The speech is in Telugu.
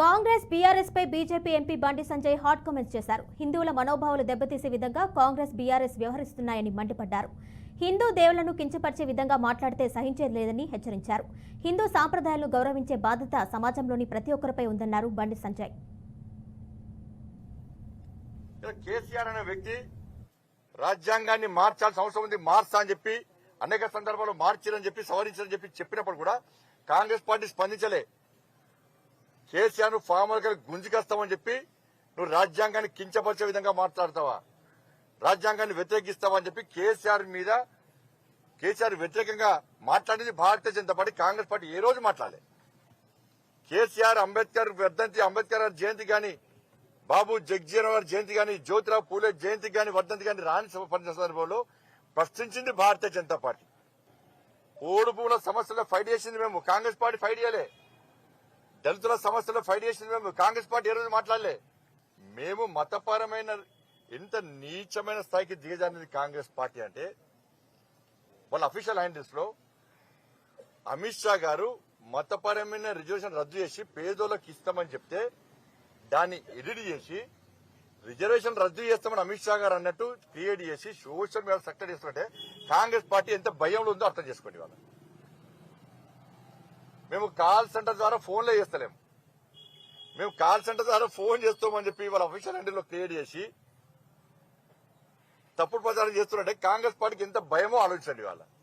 కాంగ్రెస్ బీఆర్ఎస్ పై BJP MP Bandi Sanjay hot comments చేశారు. హిందువుల మనోభావాలు దెబ్బతీసే విధంగా కాంగ్రెస్ బీఆర్ఎస్ వ్యవహరిస్తున్నాయని మండిపడ్డారు. హిందూ దేవులను కించపరిచే విధంగా మాట్లాడితే సహించేది లేదని హెచ్చరించారు. హిందూ సాంప్రదాయాలను గౌరవించే బాధ్యత సమాజంలోని ప్రతి ఒక్కరిపై ఉందన్నారు బండి సంజయ్. కేసీఆర్ అనే వ్యక్తి రాజ్యాంగాన్ని మార్చాల్సిన అవసరం ఉంది, మార్చా అని చెప్పి అనేక సందర్భాల్లో మార్చిరని చెప్పి సవరించారని చెప్పి చెప్పినప్పుడు కూడా కాంగ్రెస్ పార్టీ స్పందించలే. కేసీఆర్ ను ఫార్మర్గా గుంజుకొస్తామని చెప్పి నువ్వు రాజ్యాంగాన్ని కించపరిచే విధంగా మాట్లాడతావా, రాజ్యాంగాన్ని వ్యతిరేకిస్తావా అని చెప్పి కేసీఆర్ వ్యతిరేకంగా మాట్లాడింది భారతీయ జనతా పార్టీ. కాంగ్రెస్ పార్టీ ఏ రోజు మాట్లాడలే. కేసీఆర్ అంబేద్కర్ వర్ధంతి, అంబేద్కర్ జయంతి గాని, బాబు జగ్జీవన్ గారి జయంతి గాని, జ్యోతిరావు పూలే జయంతి గాని, వర్ధంతి గాని రాని సందర్భంలో ప్రశ్నించింది భారతీయ జనతా పార్టీ. ఓడు భూముల సమస్యలో ఫైట్ చేసింది మేము, కాంగ్రెస్ పార్టీ ఫైట్ చేయలే. దళితుల సమస్యలో ఫైట్ చేసింది మేము, కాంగ్రెస్ పార్టీ ఏ రోజు మాట్లాడలే. మేము మతపరమైన ఎంత నీచమైన స్థాయికి దిగజారినది కాంగ్రెస్ పార్టీ అంటే, వాళ్ళ అఫీషియల్ హ్యాండిల్స్ లో అమిత్ షా గారు మతపరమైన రిజర్వేషన్ రద్దు చేసి పేదోళ్ళకి ఇస్తామని చెప్తే దాన్ని ఎడిట్ చేసి రిజర్వేషన్ రద్దు చేస్తామని అమిత్ షా గారు అన్నట్టు క్రియేట్ చేసి సోషల్ మీడియా సక్సెస్ చేస్తుంటే కాంగ్రెస్ పార్టీ ఎంత భయంలో ఉందో అర్థం చేసుకోండి. వాళ్ళ మేము కాల్ సెంటర్ ద్వారా ఫోన్లో చేస్తలేము, మేము కాల్ సెంటర్ ద్వారా ఫోన్ చేస్తామని చెప్పి వాళ్ళ అఫీషియల్ హ్యాండిల్ లో క్రియేట్ చేసి తప్పుడు ప్రచారం చేస్తున్నట్టే కాంగ్రెస్ పార్టీకి ఎంత భయమో ఆలోచించండి. వాళ్ళ